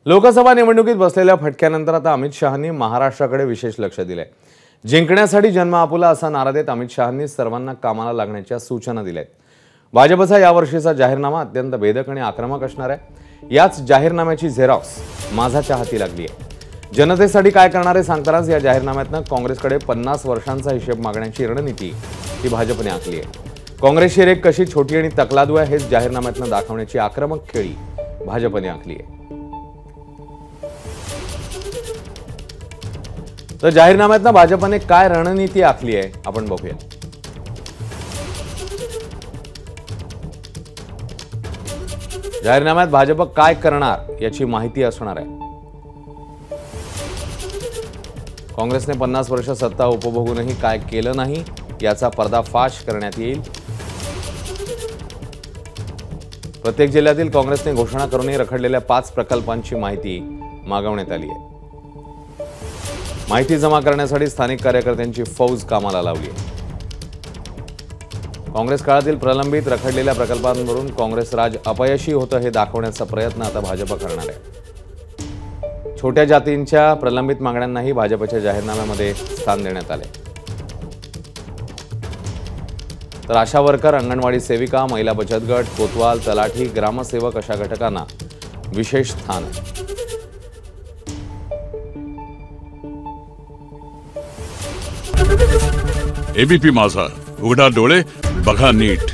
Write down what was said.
लोकसभा निवडणुकीत बसलेल्या फटक्यानंतर आता अमित शहांनी महाराष्ट्राकडे विशेष लक्ष दिलंय। जिंकण्यासाठी जन्म आपुला असा नारा देत अमित शहांनी सर्वांना कामाला लागण्याच्या सूचना दिल्यात। भाजपचा यावर्षीचा जाहीरनामा अत्यंत भेदक आणि आक्रमक असणार आहे। याच जाहीरनाम्याची झेरॉक्स माझाच्या हाती लागली आहे। जनतेसाठी काय करणार आहे सांगतानाच या जाहीरनाम्यातनं काँग्रेसकडे 50 वर्षांचा हिशेब मागण्याची रणनीती ही भाजपने आखली आहे। काँग्रेसची रेख कशी छोटी आणि तकलादू आहे हेच जाहीरनाम्यातनं दाखवण्याची आक्रमक खेळी भाजपने आखली आहे। तर जाहीरनाम्यातनं भाजपने काय रणनीती आखली आहे आपण बघूया। जाहीरनाम्यात भाजप काय करणार याची माहिती असणार आहे। काँग्रेसने 50 वर्ष सत्ता उपभोगूनही काय केलं नाही याचा पर्दाफाश करण्यात येईल। प्रत्येक जिल्ह्यातील काँग्रेसने घोषणा करूनही रखडलेल्या 5 प्रकल्पांची माहिती मागवण्यात आली आहे। माहिती जमा करण्यासाठी स्थानिक कार्यकर्त्यांची फौज कामाला लावली आहे। काँग्रेस काळातील प्रलंबित रखडलेल्या प्रकल्पांवरून काँग्रेस राज अपयशी होतं हे दाखवण्याचा प्रयत्न आता भाजप करणार आहे। छोट्या जातींच्या प्रलंबित मागण्यांनाही भाजपच्या जाहीरनाम्यामध्ये स्थान देण्यात आले। तर आशा वर्कर, अंगणवाडी सेविका, महिला बचत गट, कोतवाल, तलाठी, ग्रामसेवक अशा घटकांना विशेष स्थान आहे। एबीपी माझा, उघडा डोळे बघा नीट।